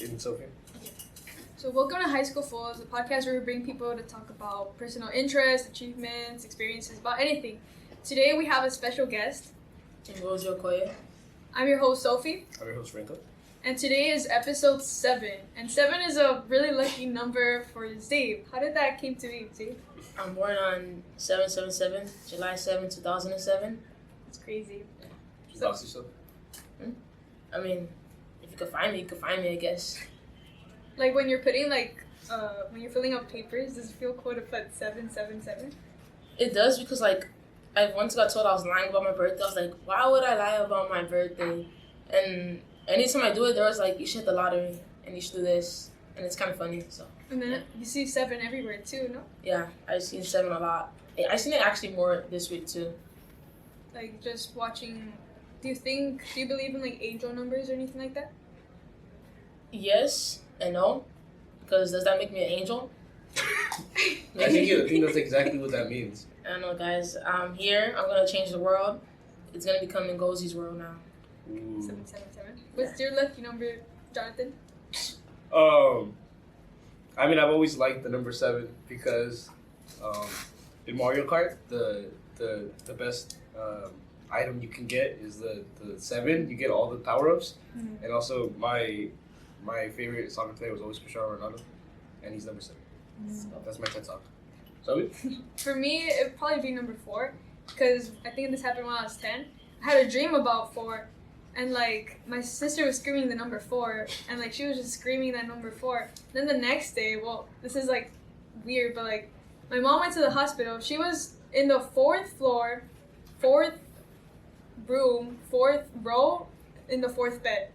and Sophie. So welcome to High School Fools, a podcast where we bring people to talk about personal interests, achievements, experiences, about anything. Today we have a special guest. Ngozi. I'm your host, Sophie. I'm your host, Franco. And today is episode 7. And 7 is a really lucky number for Zave. How did that came to be, Zave? I'm born on 7/7/7, July 7, 2007. It's crazy. Just dox yourself. I mean, if you could find me, you could find me, I guess. Like when you're putting when you're filling out papers, does it feel cool to put 777? It does because I once got told I was lying about my birthday. I was like, why would I lie about my birthday? And anytime I do it, there was like, you should hit the lottery and you should do this. And it's kind of funny, so. And then you see 7 everywhere too, no? Yeah, I've seen 7 a lot. I've seen it actually more this week too. Like just watching, do you believe in like angel numbers or anything like that? Yes and no, because does that make me an angel? I think that's exactly what that means. I don't know, guys. I'm here. I'm going to change the world. It's going to become Ngozi's world now. Ooh. 777. What's your lucky number, Jonathan? I mean, I've always liked the number 7 because in Mario Kart, the best item you can get is the 7. You get all the power-ups. Mm-hmm. And also, my favorite soccer player was always Cristiano Ronaldo, and he's number 7. So that's my TED Talk. So for me, it would probably be number 4, because I think this happened when I was 10. I had a dream about 4, and like my sister was screaming the number 4, and like she was just screaming that number 4. Then the next day, well, this is like weird, but like my mom went to the hospital. She was in the 4th floor, 4th room, 4th row, in the 4th bed.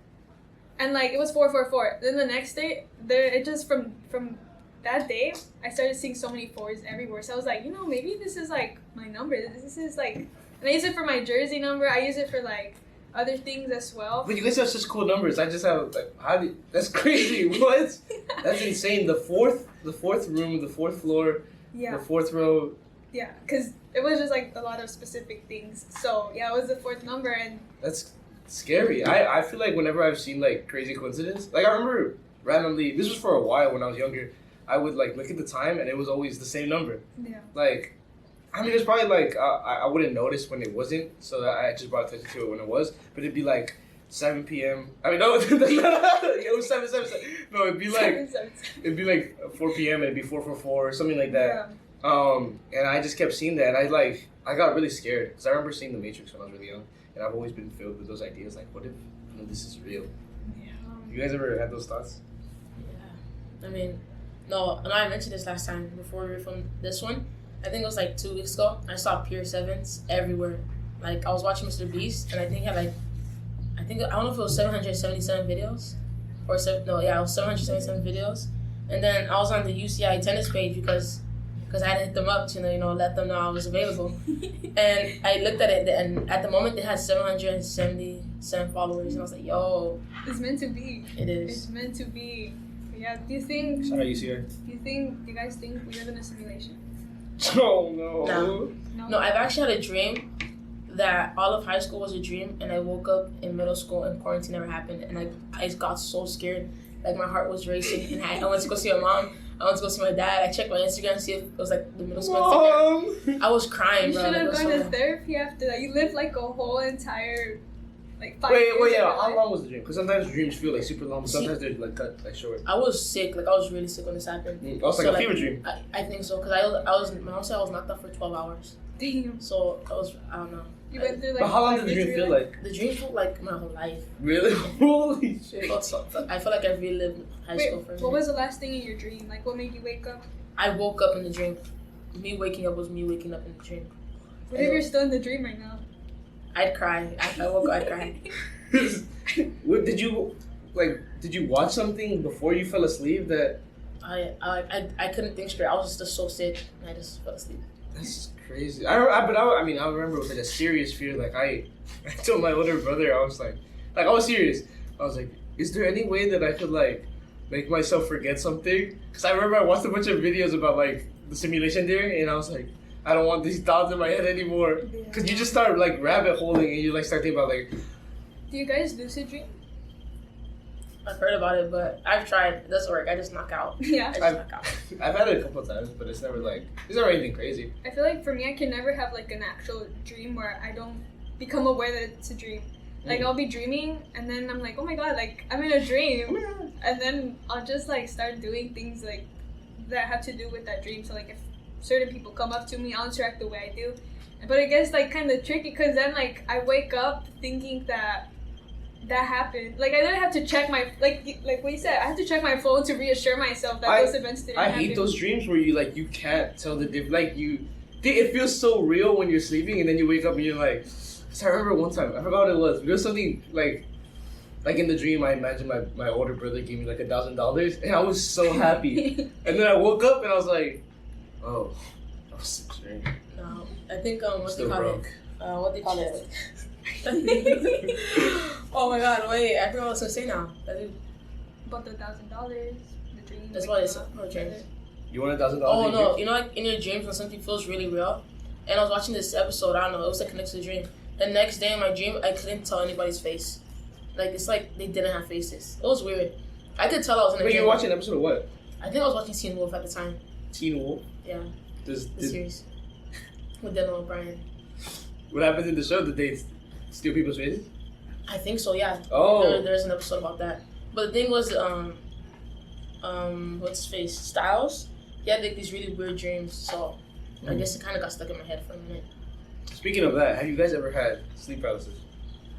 And like it was 444. Then the next day, it just from that day, I started seeing so many 4s everywhere. So I was like, maybe this is like my number. This is like, and I use it for my jersey number. I use it for like other things as well. But you guys have such cool numbers. I just have like, that's crazy. What? That's insane. The fourth room, the 4th floor, yeah. The 4th row. Yeah, because it was just like a lot of specific things. So yeah, it was the 4th number, and that's scary. I feel like whenever I've seen like crazy coincidence, like I remember randomly, this was for a while when I was younger, I would like look at the time and it was always the same number. Yeah. Like, I mean, it's probably like I wouldn't notice when it wasn't, so that I just brought attention to it when it was. But it'd be like 7 p.m. I mean, no, it was 7. No, it'd be like 4 p.m. It'd be 444 or something like that. Yeah. And I just kept seeing that, and I got really scared because I remember seeing The Matrix when I was really young. And I've always been filled with those ideas, like, what if this is real? Yeah. You guys ever had those thoughts? Yeah. I mean, no, I mentioned this last time before we filmed this one. I think it was like 2 weeks ago. I saw pure 7s everywhere. Like, I was watching Mr. Beast, and I think he had I don't know if it was 777 videos. It was 777 videos. And then I was on the UCI tennis page because I had to hit them up to let them know I was available. And I looked at it, and at the moment, it had 777 followers. And I was like, yo. It's meant to be. It is. It's meant to be. Yeah, do you think... Shout out UCI. Do you guys think we live in a simulation? Oh, no. No, I've actually had a dream that all of high school was a dream, and I woke up in middle school and quarantine never happened. And I got so scared. Like, my heart was racing, and I went to go see my mom. I went to go see my dad. I checked my Instagram to see if it was like the middle school Instagram. I was crying, bro. You should have gone to therapy after that. You lived like a whole entire 5 Wait, years. yeah. How long was the dream? Because sometimes dreams feel like super long, but sometimes they're like cut, like short. I was sick. Like I was really sick when this happened. Also, like a fever dream. I think so, because my mom said I was knocked out for 12 hours. Damn. So I don't know. You went through But how long did the dream feel like? The dream felt like my whole life. Really? Holy shit. I feel like I relived high school for me. What was the last thing in your dream? Like, what made you wake up? I woke up in the dream. Me waking up was me waking up in the dream. What if you're still in the dream right now? I'd cry. I woke up, I'd cry. Did you watch something before you fell asleep that... I couldn't think straight. I was just so sick, and I just fell asleep. That's crazy. I remember it was like a serious fear. Like I told my older brother, I was like I was serious. I was like, is there any way that I could like make myself forget something? Because I remember I watched a bunch of videos about like the simulation theory, and I was like, I don't want these thoughts in my head anymore. Because you just start like rabbit holing, and you like start thinking about like. Do you guys lucid dream? I've heard about it, but I've tried. It doesn't work. I just knock out. Yeah. I've had it a couple of times, but it's never anything crazy. I feel like for me, I can never have like an actual dream where I don't become aware that it's a dream. Like I'll be dreaming and then I'm like, oh my god, like I'm in a dream, and then I'll just like start doing things like that have to do with that dream. So like if certain people come up to me, I'll interact the way I do. But it gets like kind of tricky because then like I wake up thinking that happened. Like I literally have to check my like what you said. I have to check my phone to reassure myself that those events didn't happen. I hate those dreams where you can't tell the difference. Like it feels so real when you're sleeping and then you wake up and you're like. So I remember one time, I forgot what it was. There was something like in the dream, I imagined my older brother gave me like $1,000, and I was so happy. And then I woke up and I was like, oh, that was such a dream. No, I think what do you call it? Oh my god, wait, I forgot what I was gonna say now. About the $1,000, the dream. That's what it's dreams. You want $1,000? Oh no, you know, like in your dreams when something feels really real. And I was watching this episode. I don't know, it was like connected to the dream. The next day in my dream, I couldn't tell anybody's face. Like, it's like they didn't have faces. It was weird. I could tell I was in a dream. Wait, you were watching an episode of what? I think I was watching Teen Wolf at the time. Teen Wolf? Yeah. The series. With Dylan O'Brien. What happened in the show? Did they steal people's faces? I think so, yeah. Oh. There's an episode about that. But the thing was, what's his face? Styles? He had like these really weird dreams, so I guess it kind of got stuck in my head for a minute. Speaking of that, have you guys ever had sleep paralysis?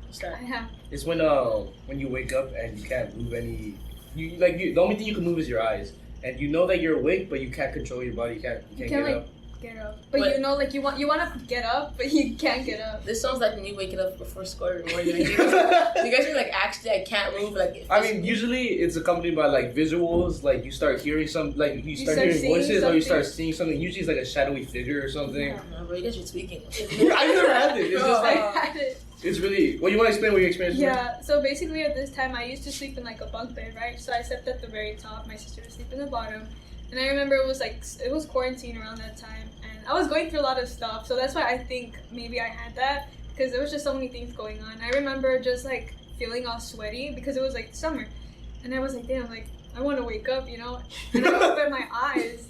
What's that? I have. It's when you wake up and you can't move any. The only thing you can move is your eyes, and you know that you're awake, but you can't control your body. You can't get up. Get up. But you know, like you want to get up, but you can't get up. This sounds like when you waking up before school every morning. You guys are like, actually, I can't move. Like, I mean, usually it's accompanied by like visuals. Like you start hearing you start hearing voices, or you start seeing something. Usually it's like a shadowy figure or something. No, bro, you guys are tweaking. I've never had it. It's just I had it. It's really. Well, you want to explain what your experience was? Yeah. So basically, at this time, I used to sleep in like a bunk bed, right? So I slept at the very top. My sister would sleep in the bottom. And I remember it was quarantine around that time, and I was going through a lot of stuff, so that's why I think maybe I had that, because there was just so many things going on. I remember just like feeling all sweaty because it was like summer, and I was like, damn, like I want to wake up, you know? And I opened my eyes,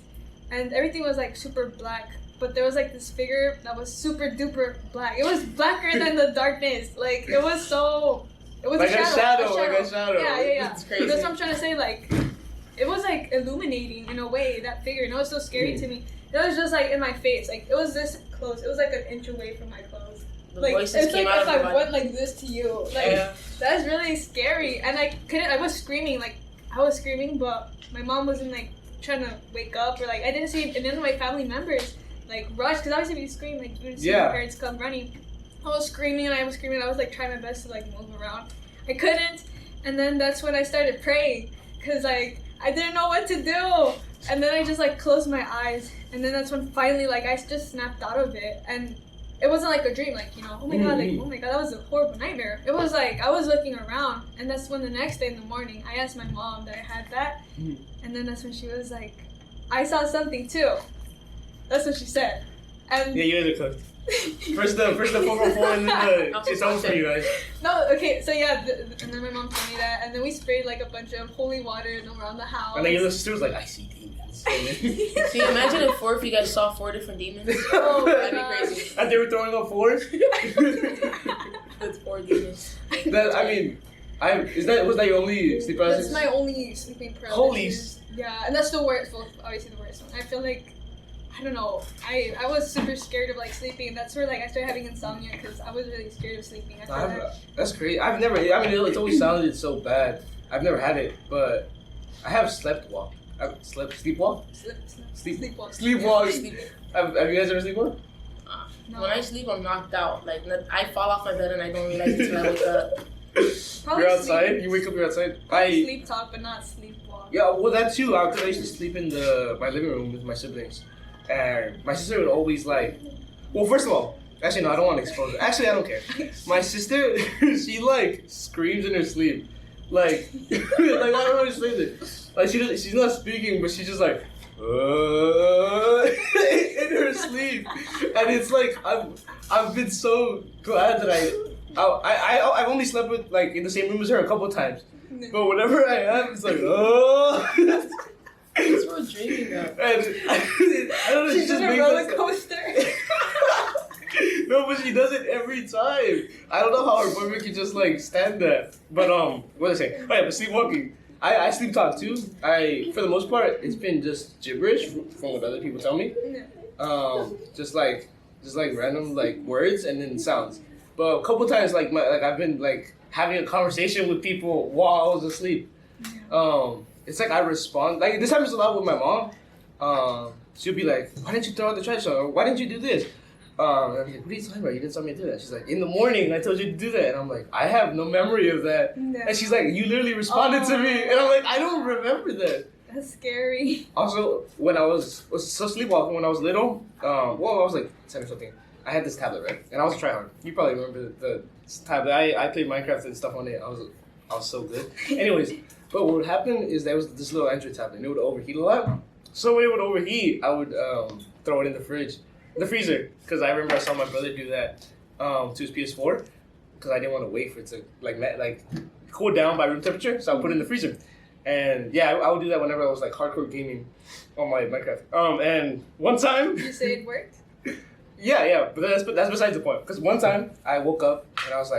and everything was like super black, but there was like this figure that was super duper black. It was blacker than the darkness. Like it was like a shadow. Yeah. It's crazy. That's what I'm trying to say. Like. It was like illuminating in a way, that figure. And it was so scary to me. It was just like in my face. Like it was this close. It was like an inch away from my clothes. Like it's like if I went like this to you. Like that's really scary. And I was screaming, but my mom wasn't like trying to wake up, or like I didn't see any of my family members like rush, because obviously if you scream, like you would see my parents come running. I was screaming and I was screaming. I was like trying my best to like move around. I couldn't. And then that's when I started praying, because like I didn't know what to do, and then I just like closed my eyes, and then that's when finally like I just snapped out of it, and it wasn't like a dream, like, you know, oh my god, that was a horrible nightmare. It was like I was looking around, and that's when the next day in the morning I asked my mom that I had that, and then that's when she was like, I saw something too. That's what she said. And yeah, you're the cook. First the 404 and then it's over for you guys. No, okay, so yeah, and then my mom told me that, and then we sprayed like a bunch of holy water around the house. And then your little sister was like, I see demons. See, imagine if if you guys saw 4 different demons. Oh, that'd be crazy. And they were throwing up 4s? That's 4 demons. Was that your only sleep paralysis? That's my only sleeping paralysis. Holy. Yeah, and that's the worst. Well, obviously the worst one. I feel like, I don't know. I was super scared of like sleeping, and that's where like I started having insomnia, because I was really scared of sleeping. That's crazy. I've never. I mean, it's always sounded so bad. I've never had it, but I have sleepwalk. Sleepwalk. Sleepwalk. Have you guys ever sleepwalked? No. When I sleep, I'm knocked out. Like I fall off my bed and I don't realize it until I wake up. You're outside. You wake up. You're outside. Sleep talk, but not sleepwalk. Yeah, well that too. Because I used to sleep in my living room with my siblings. And my sister would always like, well, first of all, actually no, I don't want to expose her. Actually, I don't care. My sister, she like screams in her sleep, like I don't know how to explain it. Like she's not speaking, but she's just like in her sleep, and it's like I've been so glad that I've only slept with like in the same room as her a couple times, but whenever I have, it's like oh. That's what dreaming of. I don't know. She's just a roller coaster. No, but she does it every time. I don't know how her boyfriend can just like stand that. But what was I saying? Oh yeah, but sleepwalking. I sleep talk too. For the most part, it's been just gibberish from what other people tell me. Just like random like words and then sounds. But a couple times like I've been like having a conversation with people while I was asleep. It's like I respond. Like this happens a lot with my mom. She'll be like, "Why didn't you throw out the trash? Or why didn't you do this?" And I'm like, "What are you talking about? You didn't tell me to do that." She's like, "In the morning, I told you to do that." And I'm like, "I have no memory of that." No. And she's like, "You literally responded to me." And I'm like, "I don't remember that." That's scary. Also, when I was so sleepwalking when I was little, I was like 10 or something. I had this tablet, right? And I was a tryhard. You probably remember the tablet. I played Minecraft and stuff on it. I was so good. Anyways, but what would happen is there was this little Android tablet and it would overheat a lot. So when it would overheat, I would throw it in the freezer, because I remember I saw my brother do that to his PS4, because I didn't want to wait for it to like cool down by room temperature, so I would put it in the freezer. And yeah, I would do that whenever I was like hardcore gaming on my Minecraft. And one time, you say it worked? Yeah, but that's besides the point. Because one time I woke up and I was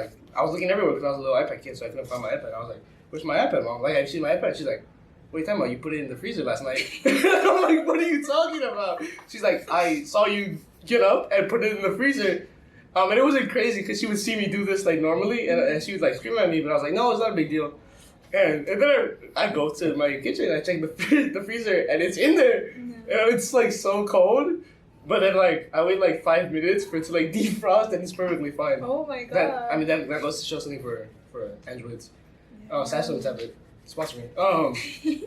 looking everywhere because I was a little iPad kid, so I couldn't find my iPad. I was like, "Where's my iPad, Mom? Like, have you seen my iPad?" She's like, "What are you talking about? You put it in the freezer last night." I'm like, "What are you talking about?" She's like, "I saw you get up and put it in the freezer." And it wasn't crazy because she would see me do this like normally, and she would like scream at me, but I was like, "No, it's not a big deal." And then I go to my kitchen and I check the freezer and it's in there, and it's like so cold. But then like I wait like 5 minutes for it to like defrost and it's perfectly fine. Oh my god! That goes to show something for Androids. Samsung tablet. Sponsor me.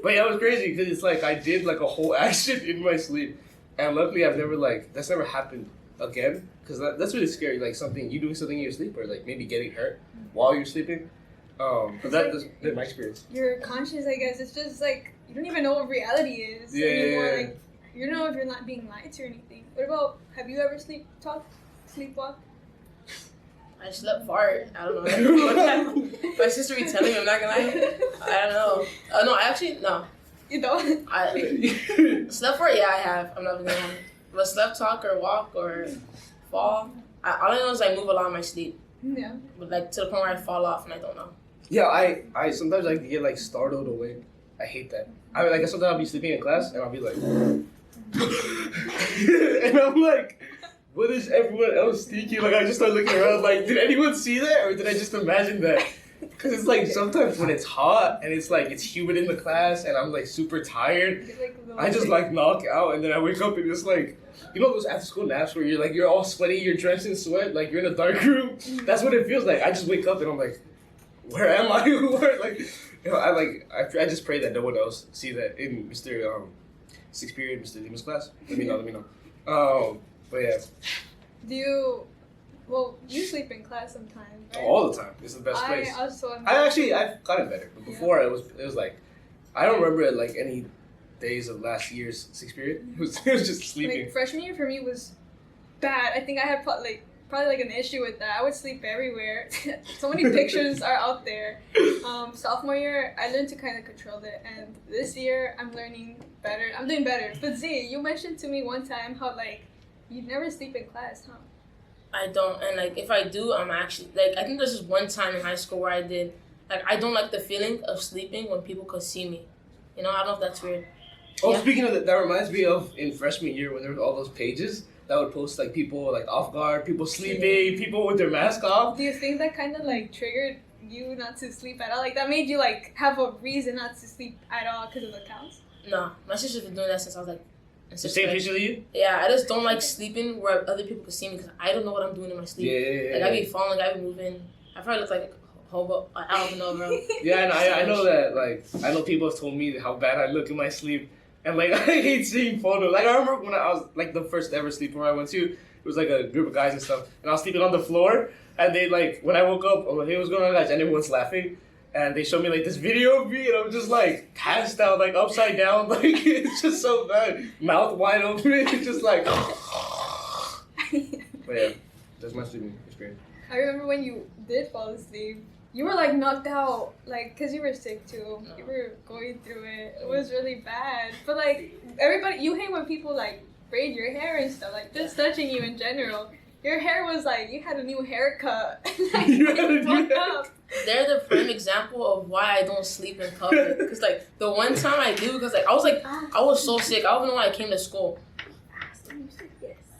But yeah, it was crazy because it's like I did like a whole action in my sleep, and luckily that's never happened again, because that's really scary. Like you doing something in your sleep, or like maybe getting hurt while you're sleeping. But that's been my experience. Your conscience, I guess, it's just like you don't even know what reality is anymore. Like you don't know if you're not being lied to or anything. What about, have you ever sleepwalked? I slept fart. I don't know. My sister be telling me, I'm not gonna lie. I don't know. No, no. You don't? Slept fart, yeah, I have. I'm not gonna lie. But slept talk or walk or fall, all I know is I move a lot in my sleep. Yeah. But like to the point where I fall off and I don't know. Yeah, I sometimes I get like startled awake. I hate that. Sometimes I'll be sleeping in class and I'll be like, and I'm like, what is everyone else thinking? Like I just start looking around like, did anyone see that, or did I just imagine that? Because it's like sometimes when it's hot and it's like it's humid in the class and I'm like super tired, I just like knock out and then I wake up and it's like, you know those after school naps where you're all sweaty, you're drenched in sweat, like you're in a dark room. That's what it feels like. I just wake up and I'm like, where am I? I just pray that no one else see that in Mr. 6th period, Mr. Lima's class. Let me know. But yeah. You sleep in class sometimes, right? All the time. It's the best place. I've gotten better, but before it was like, I don't remember like any days of last year's 6th period. It was just sleeping. Like freshman year for me was bad. I think I had probably like an issue with that. I would sleep everywhere. So many pictures are out there. Sophomore year, I learned to kind of control it, and this year I'm learning better. I'm doing better. But Z, you mentioned to me one time how like you never sleep in class, huh? I don't, and like if I do, I'm actually like I think there's just one time in high school where I did. Like I don't like the feeling of sleeping when people could see me. You know, I don't know if that's weird. Oh, yeah. Speaking of that reminds me of in freshman year when there was all those pages that would post like people like off guard, people sleeping, people with their mask off. Do you think that kind of like triggered you not to sleep at all? Like that made you like have a reason not to sleep at all because of the counts? No, my sister's been doing that since I was like. The same picture of you? Yeah, I just don't like sleeping where other people can see me because I don't know what I'm doing in my sleep. Yeah. Like I be falling, I be moving. I probably look like a hobo. I don't know, bro. Yeah, and I know that. Like I know people have told me how bad I look in my sleep, and like I hate seeing photos. Like I remember when I was like the first ever sleepover I went to. It was like a group of guys and stuff, and I was sleeping on the floor. And they like when I woke up, I'm like, "Hey, what's going on, guys?" And everyone's laughing. And they showed me like this video of me, and I'm just like passed out, like upside down, like it's just so bad, mouth wide open, it's just like. But yeah, that's my sleeping experience. I remember when you did fall asleep. You were like knocked out, like, cause you were sick too. No. You were going through it. It was really bad. But like everybody, you hate when people like braid your hair and stuff, like just touching you in general. Your hair was like you had a new haircut. Like, You had a new fucked up. They're the prime example of why I don't sleep in public. Because, like, the one time I do, because, like, I was so sick. I don't even know why I came to school.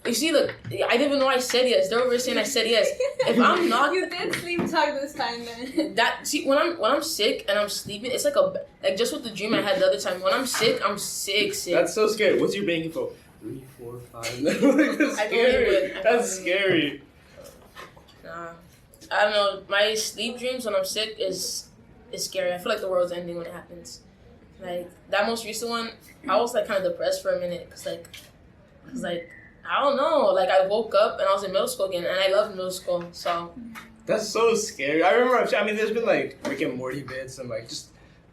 You see, look, I didn't even know I said yes. They were saying I said yes. If I'm not... You did sleep talk this time, then. See, when I'm sick and I'm sleeping, it's like just with the dream I had the other time. When I'm sick. That's so scary. What's your banking for? 3, 4, 5. That's I scary. That's scary. Nah. I don't know. My sleep dreams when I'm sick is scary. I feel like the world's ending when it happens. Like, that most recent one, I was, like, kind of depressed for a minute. Cause I don't know. Like, I woke up and I was in middle school again. And I love middle school, so. That's so scary. I remember, I mean, there's been, like, Rick and Morty bits and, like, just,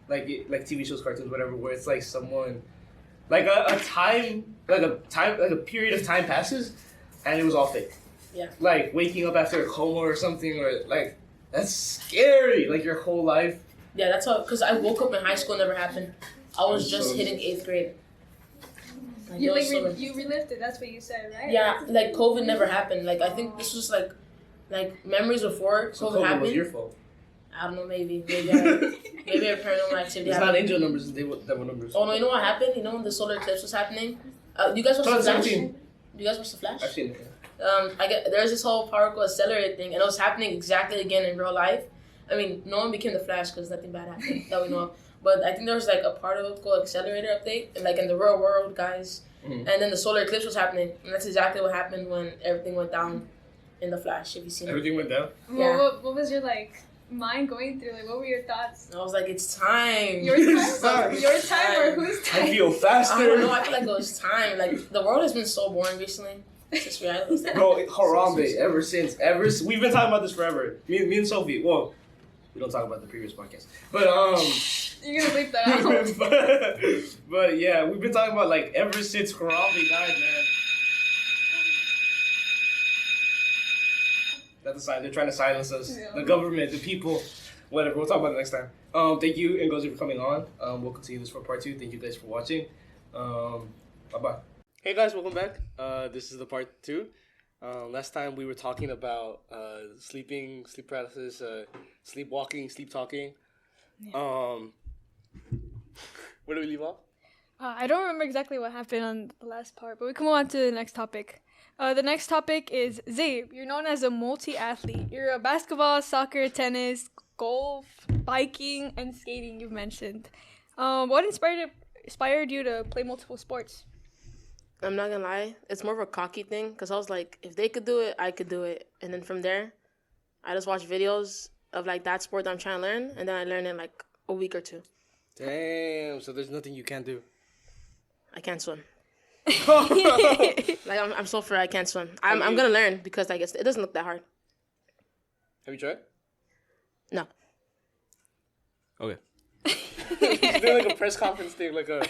like TV shows, cartoons, whatever, where it's, like, someone, like, a period of time passes and it was all fake. Yeah. Like, waking up after a coma or something, or, like, that's scary. Like, your whole life. Yeah, that's how, because I woke up in high school, never happened. I was just hitting 8th grade. Like, You you relived it. That's what you said, right? Yeah, like COVID never happened. Like I think this was like memories before So COVID happened. was your fault. I don't know, maybe a paranormal activity. It's happened. not angel numbers, they were numbers. Oh no, you know what happened? You know when the solar eclipse was happening? You guys watched the Flash? 2017. You guys watched the Flash? I've seen it. There's this whole particle accelerator thing, and it was happening exactly again in real life. I mean, no one became the Flash because nothing bad happened that we know of. But I think there was like a particle accelerator update, like in the real world, guys. Mm-hmm. And then the solar eclipse was happening, and that's exactly what happened when everything went down in the Flash. If you seen Everything went down. Yeah. What was your like mind going through? Like, what were your thoughts? I was like, it's time. Your time, your time, or who's I time? feel faster. I don't know. I feel like it was time. Like the world has been so boring recently. It's just reality. Bro, Harambe, ever since, we've been talking about this forever. Me and Sophie, well, we don't talk about the previous podcast. But, You're gonna bleep that out. but yeah, we've been talking about, like, ever since Harambe died, man. That's a sign. They're trying to silence us. Yeah. The government, the people, whatever. We'll talk about it next time. Thank you, Ngozi, for coming on. We'll continue this for part 2. Thank you guys for watching. Bye-bye. Hey guys, welcome back. This is the part 2. Last time we were talking about sleeping, sleep paralysis, sleepwalking, sleep talking. Yeah. Where do we leave off? I don't remember exactly what happened on the last part, but we can move on to the next topic. The next topic is Zabe. You're known as a multi-athlete. You're a basketball, soccer, tennis, golf, biking, and skating you've mentioned. What inspired you to play multiple sports? I'm not gonna lie, it's more of a cocky thing because I was like, if they could do it, I could do it. And then from there, I just watched videos of like that sport that I'm trying to learn, and then I learned in like a week or 2. Damn, so there's nothing you can't do. I can't swim. Like I'm so afraid I can't swim. I'm gonna learn because I guess it doesn't look that hard. Have you tried? No. Okay. It's been like a press conference thing, like a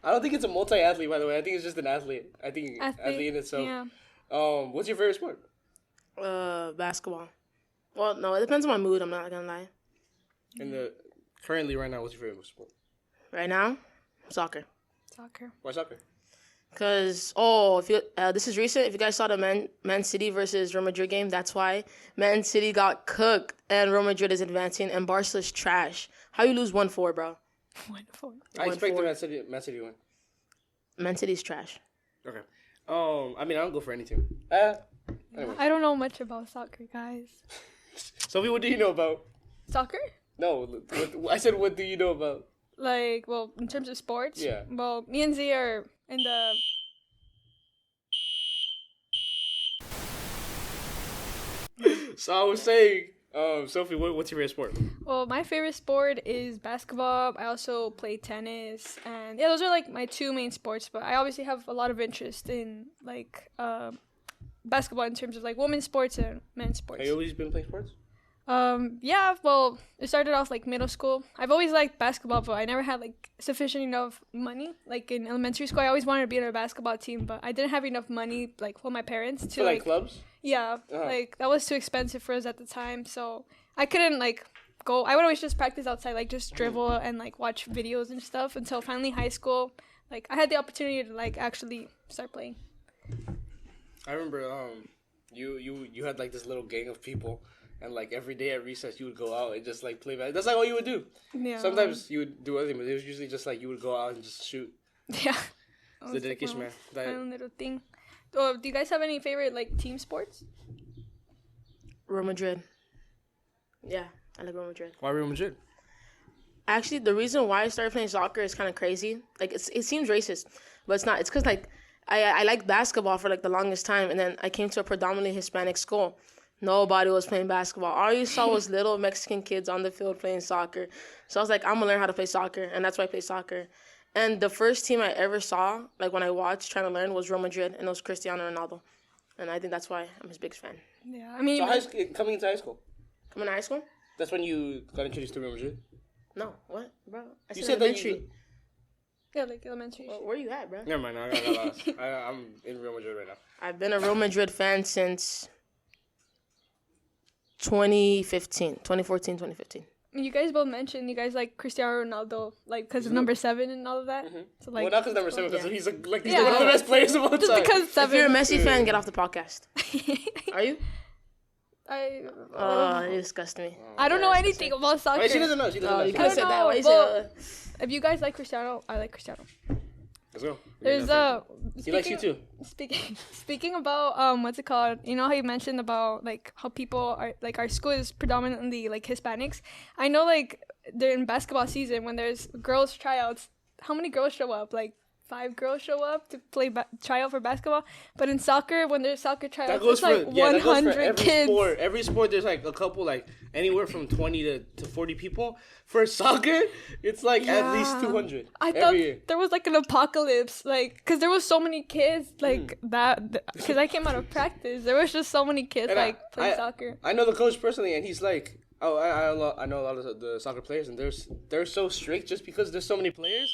I don't think it's a multi-athlete, by the way. I think it's just an athlete. I think athlete in itself. Yeah. What's your favorite sport? Basketball. Well, no, it depends on my mood. I'm not gonna lie. Currently right now, what's your favorite sport? Right now, soccer. Soccer. Why soccer? Cause if you this is recent. If you guys saw the Man City versus Real Madrid game, that's why Man City got cooked and Real Madrid is advancing and Barca's trash. How you lose 1-4, bro? 1-4. I expect the Man City to win. Man City's trash. Okay. I mean, I don't go for any team. Anyway. I don't know much about soccer, guys. Sophie, what do you know about? Soccer? No, I said, what do you know about? Like, well, in terms of sports? Yeah. Well, me and Z are in the... So I was saying, Sophie, what's your favorite sport? Well, my favorite sport is basketball. I also play tennis. And yeah, those are like my 2 main sports. But I obviously have a lot of interest in like basketball in terms of like women's sports and men's sports. Have you always been playing sports? Yeah, well, it started off like middle school. I've always liked basketball, but I never had like sufficient enough money. Like in elementary school, I always wanted to be in a basketball team, but I didn't have enough money, like for my parents to For like clubs? Yeah, like that was too expensive for us at the time, so I couldn't like go. I would always just practice outside, like just dribble and like watch videos and stuff until finally high school. Like I had the opportunity to like actually start playing. I remember you had like this little gang of people, and like every day at recess you would go out and just like play basketball. That's like all you would do. Yeah. Sometimes you would do other things, but it was usually just like you would go out and just shoot. Yeah. It's the dedication, man. Fun little thing. Oh, do you guys have any favorite like team sports? Real Madrid. Yeah, I like Real Madrid. Why Real Madrid? Actually, the reason why I started playing soccer is kind of crazy. Like, it seems racist, but it's not. It's because, like, I liked basketball for, like, the longest time, and then I came to a predominantly Hispanic school. Nobody was playing basketball. All you saw was little Mexican kids on the field playing soccer. So I was like, I'm going to learn how to play soccer, and that's why I play soccer. And the first team I ever saw, like, when I watched trying to learn, was Real Madrid, and it was Cristiano Ronaldo. And I think that's why I'm his biggest fan. Yeah, I mean... So coming into high school? Coming to high school? That's when you got introduced to Real Madrid? No, what, bro? I You said said elementary. Yeah, like elementary. Well, where you at, bro? Never mind, I got lost. I'm in Real Madrid right now. I've been a Real Madrid fan since 2014, 2015. You guys both mentioned you guys like Cristiano Ronaldo, like because of number 7 and all of that. Mm-hmm. So like, well, not because number 7, because he's one of the Yeah. best players of all time. just because 7. If you're a Messi fan, get off the podcast. Are you? You disgust me. I don't know anything about soccer. Wait, she doesn't know. She doesn't know. You She could have doesn't said know. that. Why you Well, say if you guys like Cristiano, I like Cristiano. Let's go. There's He likes you too. Speaking about what's it called? You know how you mentioned about like how people are like our school is predominantly like Hispanics. I know like during basketball season when there's girls tryouts, how many girls show up? Like 5 girls show up to play tryout for basketball. But in soccer, when there's soccer tryouts, That goes it's like 100 every kids. sport. Every sport, there's like a couple, like anywhere from 20 to 40 people. For soccer, it's like at least 200. I every thought year. there was like an apocalypse, like, because there was so many kids, like, because I came out of practice. There was just so many kids, And like, playing soccer. I know the coach personally, and he's like, oh, I know a lot of the soccer players, and they're so strict just because there's so many players.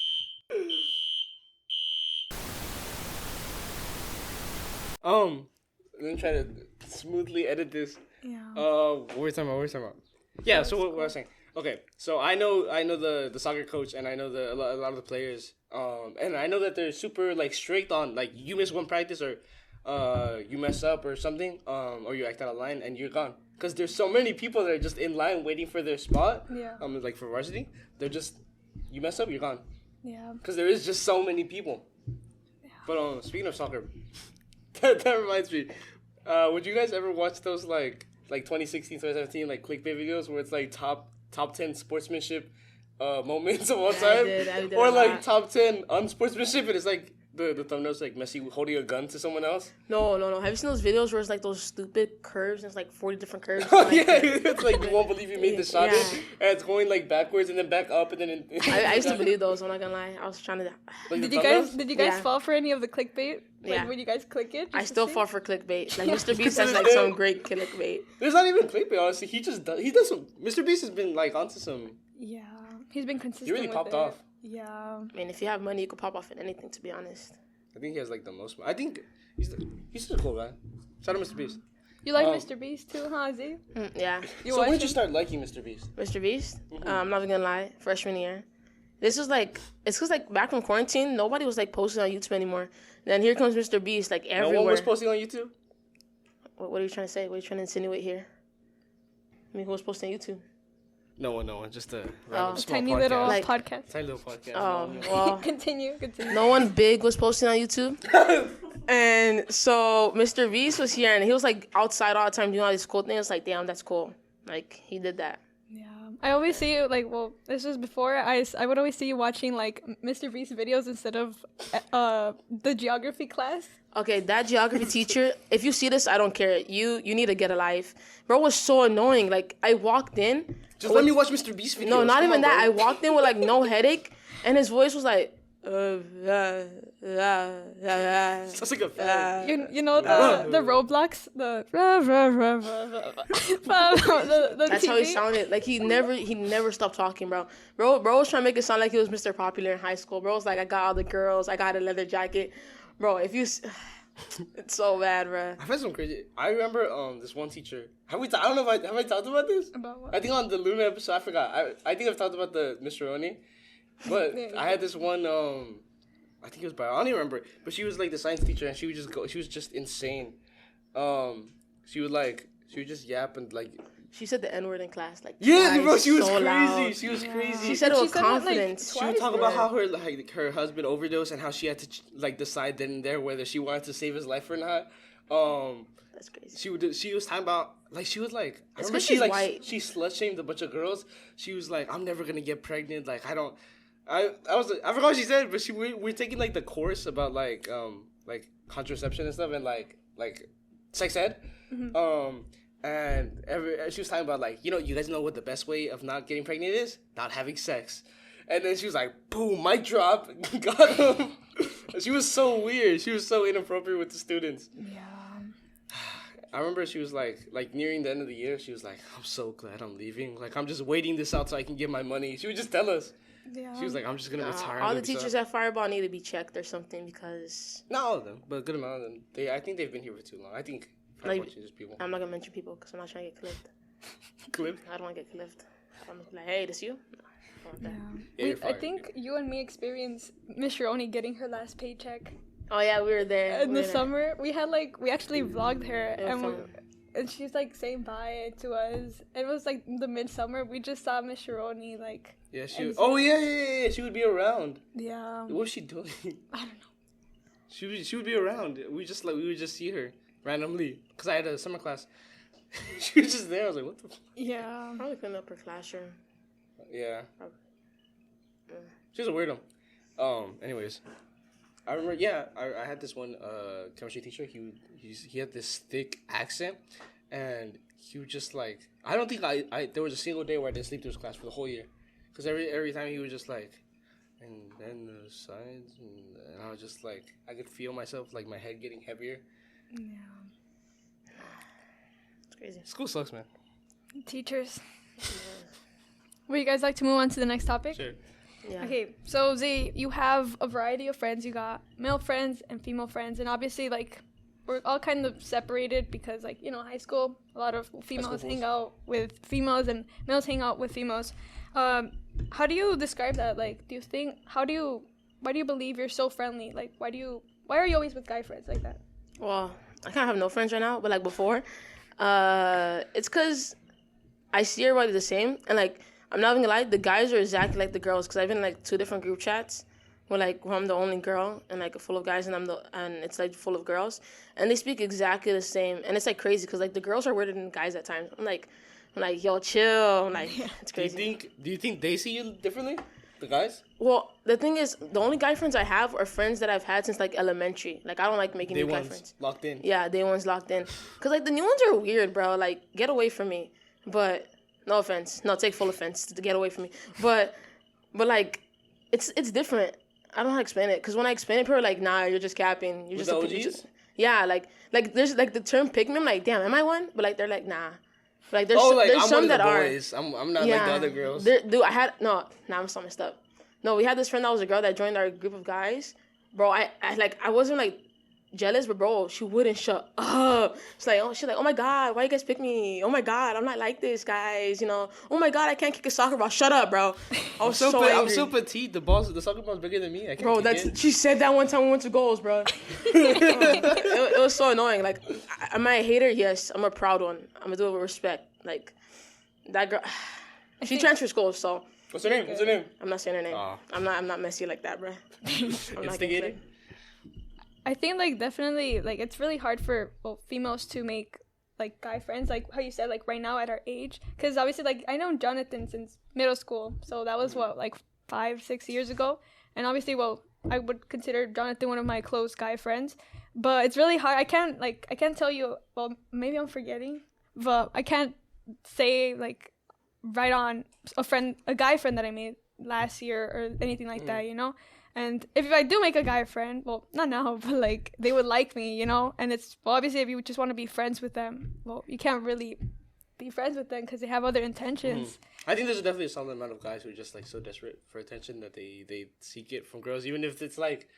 Let me try to smoothly edit this. Yeah. What were we talking about? Yeah, so what I was saying. Okay, so I know the soccer coach, and I know a lot of the players. And I know that they're super like strict on like you miss one practice or you mess up or something, or you act out of line and you're gone. Because there's so many people that are just in line waiting for their spot. Yeah. Like for varsity, they're just you mess up, you're gone. Yeah. Because there is just so many people. Yeah. But speaking of soccer, that reminds me. Would you guys ever watch those like 2016, 2017 like clickbait videos where it's like top 10 sportsmanship moments of all time? I did or a like lot. top 10 unsportsmanship, and it's like the thumbnail's like Messi holding a gun to someone else. No. Have you seen those videos where it's like those stupid curves and it's like 40 different curves? Oh Like, yeah, it's like you won't believe you made the shot, Yeah. and it's going like backwards and then back up and then. I used to believe those. I'm not gonna lie. I was trying to. Like Did the you guys thumbnails? fall for any of the clickbait? Like Yeah. when you guys click it? I just to still see? fall for clickbait. Like Mr. Beast has like some great clickbait. There's not even clickbait, honestly. He does some. Mr. Beast has been like onto some. Yeah, he's been consistent. He really with popped it. off. Yeah. I mean, if you have money, you could pop off at anything. To be honest. I think he has like the most. I think he's just a cool guy. Shout out Mr. Beast. You like Mr. Beast too, huh, Z? Yeah. You So watch when did you him? start liking Mr. Beast? Mr. Beast. I'm not even gonna lie. Freshman year. This was like it's because like back from quarantine, nobody was like posting on YouTube anymore. Then here comes Mr. Beast like everywhere. No one was posting on YouTube? What are you trying to say? What are you trying to insinuate here? I mean, who was posting on YouTube? No one. Just a random small Tiny podcast. little Like- podcast. Tiny little podcast. Oh, well, Continue. no one big was posting on YouTube. And so Mr. Beast was here and he was like outside all the time doing all these cool things. Like, damn, that's cool. Like, he did that. Yeah, I always see you like. Well, this was before. I would always see you watching like Mr. Beast videos instead of the geography class. Okay, that geography teacher, if you see this, I don't care. You need to get a life. Bro was so annoying. Like, I walked in. Just let me watch Mr. Beast videos. No, not Come even on, that. bro. I walked in with like no headache and his voice was like, Sounds like a fan. You know the Roblox, the That's how he TV? sounded. Like he never stopped talking, bro. Bro was trying to make it sound like he was Mr. Popular in high school. Bro was like, I got all the girls, I got a leather jacket. Bro, if you it's so bad, bro. I've had some crazy. I remember this one teacher. I don't know if have I talked about this? About what? I think on the Luna episode, I forgot. I think I've talked about the Mr. Oni. But I had this one, I think it was bio. I don't even remember. But she was like the science teacher, and she would just go. She was just insane. She would just yap and like. She said the N-word in class, like Bro, she was so crazy. loud. She was crazy. She said it with said it, like, confidence. She would talk about how her husband overdosed and how she had to decide then and there whether she wanted to save his life or not. That's crazy. She was talking about she was like I It's remember 'cause she's white. she slut shamed a bunch of girls. She was like, I'm never gonna get pregnant. Like I forgot what she said, but we're taking like the course about like contraception and stuff and like sex ed. Mm-hmm. And she was talking about like, you guys know what the best way of not getting pregnant is? Not having sex. And then she was like, boom, mic drop, got him. She was so weird. She was so inappropriate with the students. Yeah. I remember she was like nearing the end of the year, she was like, I'm so glad I'm leaving. Like, I'm just waiting this out so I can get my money. She would just tell us. Yeah. She was like, I'm just going to retire. All the teachers at Fireball need to be checked or something because... Not all of them, but a good amount of them. I think they've been here for too long. I think Fireball changes people. I'm not going to mention people because I'm not trying to get clipped. Clipped? I don't want to get clipped. I'm like, hey, this you? I don't want that. Yeah, I think you and me experienced Miss Ronnie getting her last paycheck. Oh, yeah, we were there. In the summer, we actually vlogged her, It was fun. and she's like saying bye to us. It was like the midsummer. We just saw Miss Ronnie like. Yeah, she was. Oh, yeah. She would be around. Yeah. What was she doing? I don't know. She would be around. We would just see her randomly because I had a summer class. She was just there. I was like, what the? Yeah. Probably clean up her classroom. Yeah. Probably. She's a weirdo. Anyways, I remember. Yeah, I had this one chemistry teacher. He had this thick accent, and he would just like. I don't think I there was a single day where I didn't sleep through his class for the whole year, because every time he was just like, and then the science, and I was just like, I could feel myself like my head getting heavier. Yeah. It's crazy. School sucks, man. Teachers. Would you guys like to move on to the next topic? Sure. Yeah. Okay, so Z, you have a variety of friends. You got male friends and female friends, and obviously, like, we're all kind of separated because, like, high school, a lot of females hang out with females and males hang out with females. How do you describe that? Like, why do you believe you're so friendly? Like, why are you always with guy friends like that? Well, I kind of have no friends right now, but like before, it's because I see everybody the same, and like, I'm not even gonna lie, the guys are exactly like the girls, because I've been in like 2 different group chats where I'm the only girl and like full of guys, and it's like full of girls, and they speak exactly the same, and it's like crazy because like the girls are weirder than guys at times. I'm like, yo, chill. I'm like, it's crazy. Do you think they see you differently, the guys? Well, the thing is, the only guy friends I have are friends that I've had since like elementary. Like, I don't like making new guy friends. Locked in. Yeah, day one's locked in. Because like the new ones are weird, bro. Like, get away from me. But no offense. No, take full offense to get away from me. But like, it's different. I don't know how to explain it. Because when I explain it, people are like, nah, you're just capping. You're just yeah, like there's like the term pick me. I'm like, damn, am I one? But like, they're like, nah. Like, there's I'm some one that of the are. boys. I'm not like the other girls. I'm so messed up. No, we had this friend that was a girl that joined our group of guys. Bro, I wasn't like jealous, but bro, she wouldn't shut up. She's like, oh my God, why you guys pick me? Oh my God, I'm not like this, guys. Oh my God, I can't kick a soccer ball. Shut up, bro. I was so angry. I'm so petite. The soccer ball's bigger than me. I can't bro, she said that one time we went to goals, bro. It was so annoying. Like, am I a hater? Yes, I'm a proud one. I'm gonna do it with respect. Like, that girl, she transferred schools, so. What's her name? I'm not saying her name. I'm not messy like that, bro. Instigated? I think, like, definitely, like, it's really hard for females to make, like, guy friends, like how you said, like, right now at our age. Because, obviously, like, I know Jonathan since middle school. So that was, 5-6 years ago. And, obviously, I would consider Jonathan one of my close guy friends. But it's really hard. I can't tell you, maybe I'm forgetting. But I can't say, like, right on a guy friend that I made last year or anything like that, And if I do make a guy friend, well, not now, but like they would like me, you know. And it's obviously if you just want to be friends with them, well, you can't really be friends with them because they have other intentions. I think there's definitely a solid amount of guys who are just like so desperate for attention that they seek it from girls, even if it's like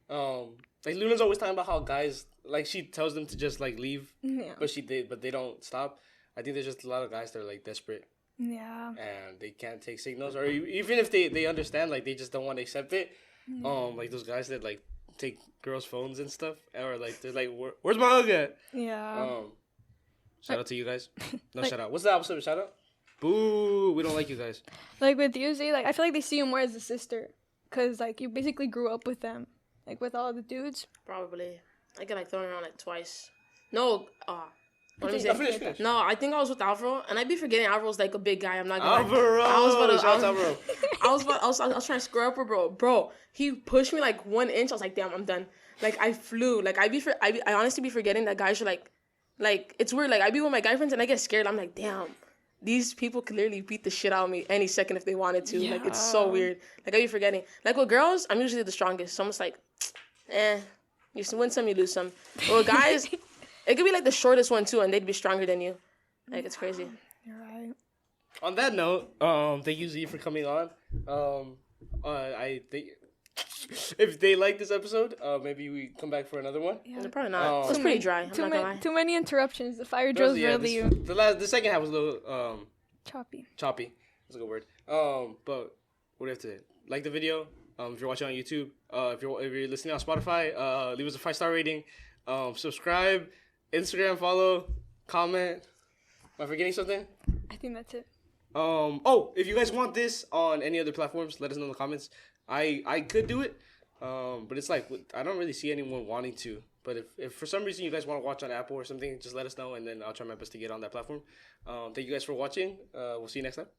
Luna's always talking about how guys like she tells them to just like leave, but they don't stop. I think there's just a lot of guys that are like desperate. Yeah. And they can't take signals, or even if they understand, like they just don't want to accept it. Like those guys that like take girls' phones and stuff, or like they're like, "Where's my hug at?" Yeah. Shout out to you guys. No shout out. What's the opposite of shout out? Boo! We don't like you guys. Like with you, Z, like I feel like they see you more as a sister, cause like you basically grew up with them, like with all the dudes. Probably. I get like thrown around like twice. No. Finish. No, I think I was with Alvaro, and I'd be forgetting Alvaro's like a big guy. I'm not gonna. Alvaro. I was trying to square up with bro. He pushed me like 1 inch. I was like, damn, I'm done. Like I flew. Like I honestly be forgetting that guys are like it's weird. Like I be with my guy friends and I get scared. I'm like, damn, these people could literally beat the shit out of me any second if they wanted to. Yeah. Like it's so weird. Like I be forgetting. Like with girls, I'm usually the strongest. So I'm just like, you win some, you lose some. But with guys. It could be like the shortest one too, and they'd be stronger than you. Like it's crazy. You're right. On that note, thank you Z for coming on. I think if they like this episode, maybe we come back for another one. Yeah, probably not. It's pretty dry. I'm not gonna lie. Too many interruptions. The fire drill's really. The second half was a little choppy. Choppy. That's a good word. But what do you have to like the video? If you're watching on YouTube, if you're listening on Spotify, leave us a 5-star rating. Subscribe. Instagram, follow, comment. Am I forgetting something? I think that's it. If you guys want this on any other platforms, let us know in the comments. I could do it, but it's like I don't really see anyone wanting to. But if for some reason you guys want to watch on Apple or something, just let us know, and then I'll try my best to get on that platform. Thank you guys for watching. We'll see you next time.